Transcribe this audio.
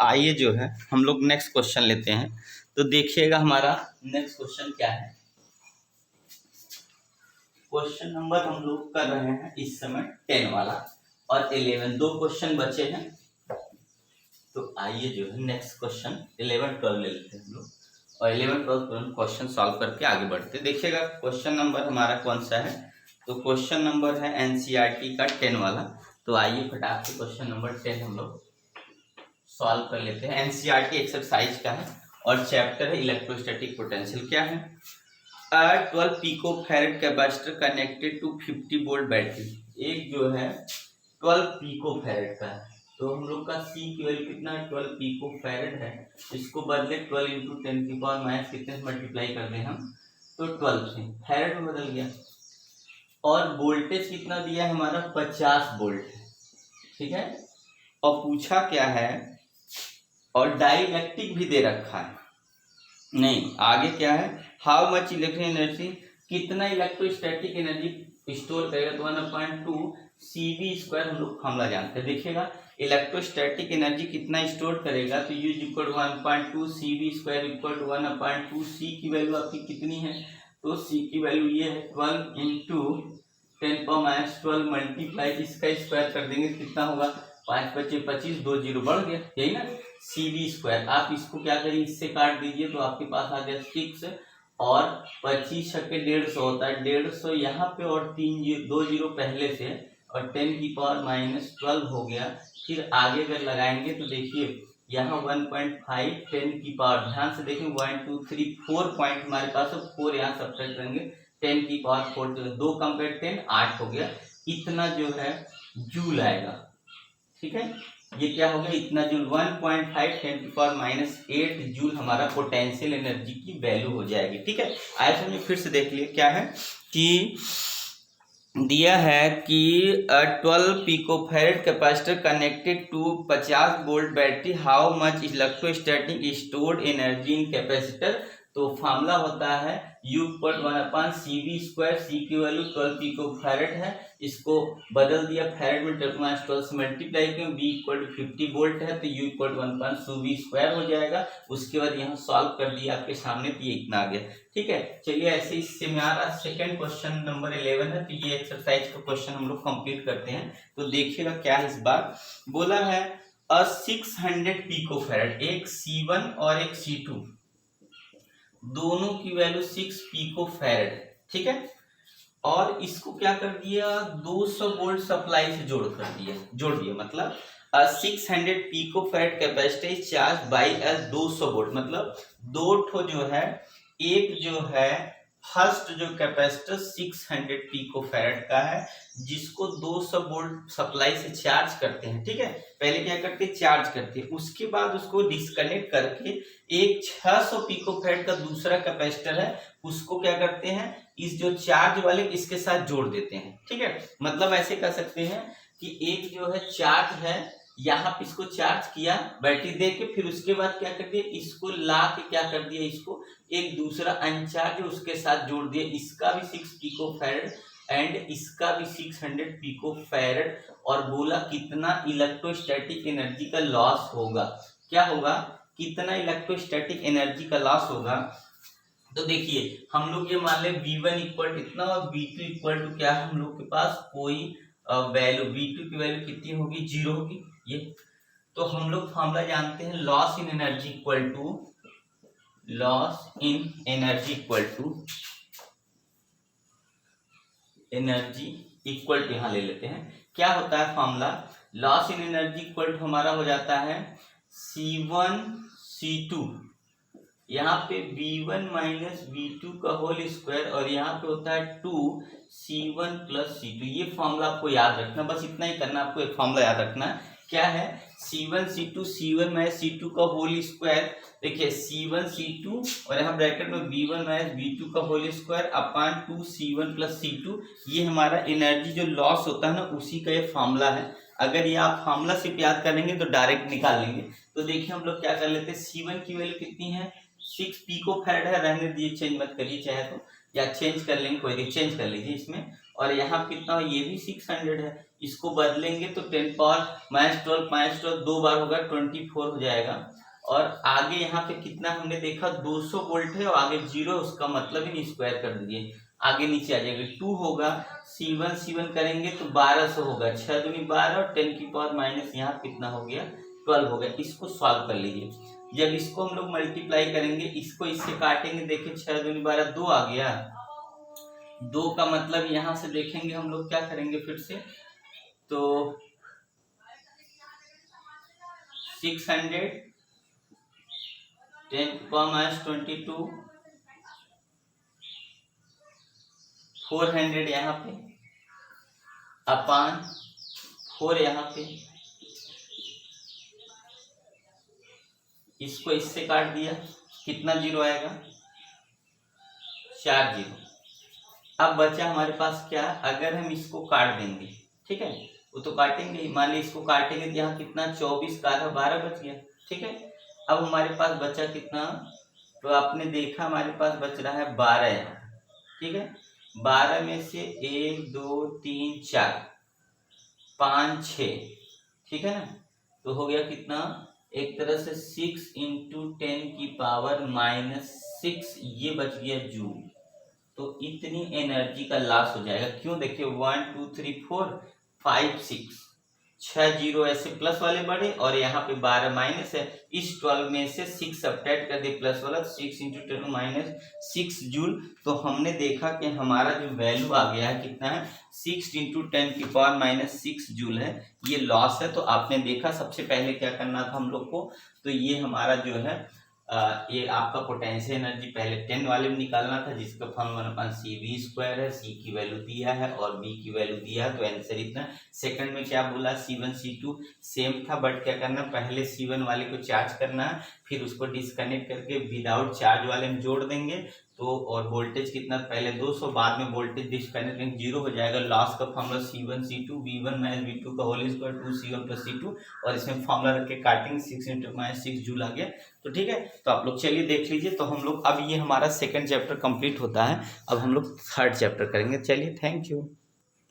आइए जो है हम लोग नेक्स्ट क्वेश्चन लेते हैं। तो देखिएगा हमारा नेक्स्ट क्वेश्चन क्या है। क्वेश्चन नंबर हम लोग कर रहे हैं इस समय 10 वाला और 11, दो क्वेश्चन बचे हैं। तो आइए जो है नेक्स्ट क्वेश्चन 11 12 ले लेते हैं हम लोग और 11 12 क्वेश्चन सॉल्व करके आगे बढ़ते हैं। देखिएगा क्वेश्चन नंबर हमारा कौन सा है। तो क्वेश्चन नंबर है एनसीईआरटी का 10 वाला। तो आइए फटाक से क्वेश्चन नंबर 10 हम लोग सॉल्व कर लेते हैं। एनसीईआरटी एक्सरसाइज का है और चैप्टर है इलेक्ट्रोस्टैटिक पोटेंशियल। क्या है? 12 picofarad capacitor connected to 50 volt battery. एक जो है 12 पिकोफैरेड का है, तो हम लोग का सी की वैल्यू कितना है? 12 पिकोफैरेड है। इसको बदले 12 इंटू 10 की पावर माइनस कितने से मल्टीप्लाई कर दें हम, तो 12 से फैरेड में बदल गया। और वोल्टेज कितना दिया है हमारा? 50 वोल्ट है, ठीक है। और पूछा क्या है, और डाइलेक्ट्रिक भी दे रखा है। नहीं, आगे क्या है, हाउ मच इलेक्ट्रिक एनर्जी, कितना इलेक्ट्रोस्टैटिक एनर्जी स्टोर करेगा, तो 1/2 CV² हम लोग फॉर्मूला जानते हैं। देखिएगा इलेक्ट्रोस्टैटिक एनर्जी कितना स्टोर करेगा, तो U = 1/2 CV² = 1/2 C की वैल्यू आपकी कितनी है, तो C की वैल्यू ये है 12 इंटू 10⁻12 मल्टीप्लाई इसका स्क्वायर कर देंगे, कितना होगा 5 × 5 = 25, 2 0 बढ़ गया, यही ना CV²। आप इसको क्या करिए, इससे काट दीजिए तो आपके पास आ गया 6 और 25 छक्के 150 होता है, 150 यहाँ पे और 2 0 पहले से और 10⁻12 हो गया। फिर आगे अगर लगाएंगे तो देखिए यहाँ 1.5 10⁻, ध्यान से देखें 1 2 3 4 पॉइंट हमारे पास है, 4 यहाँ सब्ट्रैक्ट करेंगे 10⁻4, 2 कंपेयर 10 8 हो गया। इतना जो है जूल आएगा, ठीक है। ये क्या हो गया, इतना जूल 1.5 10⁻8 जूल हमारा पोटेंशियल एनर्जी की वैल्यू हो जाएगी, ठीक है। आइए समझिए, फिर से देख लिए क्या है कि दिया है कि 12 picofarad capacitor connected to 50 volt battery, how much electrostatic stored energy in capacitor. तो फॉर्मूला होता है U = 1/CV², C की वैल्यू 12 पिकोफैरेड है, इसको बदल दिया फैरेड में 10⁻12 से मल्टीप्लाई किया, V = 50 वोल्ट है तो U = 1/2V² हो जाएगा। उसके बाद यहाँ सॉल्व कर दिया आपके सामने, तो ये इतना आ गया, ठीक है। चलिए ऐसे इससे हमारा सेकंड क्वेश्चन नंबर 11 है, तो ये एक्सरसाइज का क्वेश्चन हम लोग कंप्लीट करते हैं। तो देखिएगा क्या है, इस बार बोला है 600 पिकोफैरेड, एक C1 और एक C2, दोनों की वैल्यू 6 पिकोफैरेड है, ठीक है। और इसको क्या कर दिया, 200 वोल्ट सप्लाई से जोड़ दिया, मतलब 600 picofarad capacity charge by 200 volt, मतलब दो ठो जो है, एक जो है फर्स्ट जो कैपेसिटर 600 पिकोफैरेड का है, जिसको 200 वोल्ट सप्लाई से चार्ज करते हैं, ठीक है। पहले क्या करते हैं, चार्ज करते हैं, उसके बाद उसको डिस्कनेक्ट करके एक 600 पिकोफैरेड का दूसरा कैपेसिटर है, उसको क्या करते हैं, इस जो चार्ज वाले इसके साथ जोड़ देते हैं, ठीक है। मतलब ऐसे कर सकते हैं कि एक जो है चार्ज है, यहाँ पे इसको चार्ज किया बैटरी दे के, फिर उसके बाद क्या कर दिया, इसको ला के क्या कर दिया, इसको एक दूसरा अनचार्ज उसके साथ जोड़ दिया, इसका भी 6 पिकोफैरेड एंड इसका भी 600 पिकोफैरेड, और बोला कितना इलेक्ट्रोस्टैटिक एनर्जी का लॉस होगा, क्या होगा, कितना इलेक्ट्रोस्टैटिक एनर्जी का लॉस होगा। तो देखिए हम लोग ये मान ले V1 = इतना और V2 = क्या है, हम लोग के पास कोई वैल्यू, V2 की वैल्यू कितनी होगी, 0 होगी ये। तो हम लोग फॉर्मूला जानते हैं, loss in energy equal to यहाँ ले लेते हैं, क्या होता है formula, loss in energy equal to हमारा हो जाता है C1 C2, यहाँ पे V1 - V2 का होल स्क्वायर, और यहाँ पे होता है 2C1 + C2। ये फॉर्मूला आपको याद रखना, बस इतना ही करना, आपको एक फॉर्मूला याद रखना है, क्या है, C1 C2 C1 - C2 का होल स्क्वायर। देखिए C1 C2 और यहाँ ब्रैकेट में V1 - V2 का whole square upon 2C1 + C2, ये हमारा एनर्जी जो लॉस होता है ना, उसी का ये फॉर्मूला है। अगर ये आप फॉर्मूला सिर्फ याद कर लेंगे तो डायरेक्ट निकाल लेंगे। तो देखिए हम लोग क्या कर लेते हैं, C1 की वैल्यू कितनी है, 6 पिकोफैरेड है, रहने दीजिए, चेंज मत करिए चाहे तो, या चेंज कर लेंगे, कोई नहीं, चेंज कर लीजिए इसमें। और यहाँ कितना हो, ये भी 600 है। इसको बदलेंगे तो 10 पावर -12 2 बार होगा 24 हो जाएगा। और आगे यहाँ पे कितना हमने देखा 200 वोल्ट है और आगे 0, उसका मतलब ही स्क्वायर कर दीजिए, आगे नीचे आ जाएगा 2 होगा। C1 करेंगे तो 1200 होगा, 6 दूनी 12 और 10 की पावर माइनस यहाँ कितना हो गया 12 हो गया। इसको सॉल्व कर लीजिए। जब इसको हम लोग मल्टीप्लाई करेंगे, इसको इससे काटेंगे, देखिए 6 दूनी 12 2 आ गया। 2 का मतलब यहाँ से देखेंगे हम लोग क्या करेंगे फिर से, तो 600 10 22 400 यहाँ पे अपान 4 यहाँ पे, इसको इससे काट दिया, कितना जीरो आएगा 4 जीरो। अब बचा हमारे पास क्या, अगर हम इसको काट देंगे, ठीक है, वो तो काटेंगे ही, मान ली इसको काटेंगे तो यहाँ कितना 24 का आधा 12 बच गया, ठीक है। अब हमारे पास बचा कितना, तो आपने देखा हमारे पास बच रहा है 12 यहाँ, ठीक है। 12 में से 1 2 3 4 5 6, ठीक है ना, तो हो गया कितना, एक तरह से 6 × 10 की पावर -6 ये बच गया जूल। तो इतनी एनर्जी का लॉस हो जाएगा। क्यों, देखिए 1 2 3 4 5 6 6 जीरो ऐसे प्लस वाले बढ़े और यहाँ पे 12 माइनस है, इस 12 में से 6 सब्ट्रैक्ट कर दे प्लस वाला, 6 × 10 -6 जूल। तो हमने देखा कि हमारा जो वैल्यू आ गया है कितना है 6 × 10 की पावर -6 जूल है, ये लॉस है। तो आपने देखा सबसे पहले क्या करना था हम लोग को, तो ये हमारा जो है ये आपका पोटेंशियल एनर्जी पहले 10 वाले में निकालना था, जिसका फॉर्मूला 1/cv² है, C की वैल्यू दिया है और B की वैल्यू दिया है, तो आंसर इतना। सेकंड में क्या बोला, C1 C2 सेम था, बट क्या करना, पहले C1 वाले को चार्ज करना है, फिर उसको डिस्कनेक्ट करके विदाउट चार्ज वाले में जोड़ देंगे, तो और वोल्टेज कितना, पहले 200, बाद में वोल्टेज डिस्कनेक्ट 0 हो जाएगा। लॉस का formula C1 C2 V1 - V2 का होल स्क्वायर 2C1 + C2, और इसमें फॉर्मूला रख के काटेंगे 6 × -6 जूल आ गया। तो ठीक है, तो आप लोग चलिए देख लीजिए। तो हम लोग अब ये हमारा सेकंड चैप्टर कंप्लीट होता है, अब हम लोग थर्ड चैप्टर करेंगे। चलिए, थैंक यू।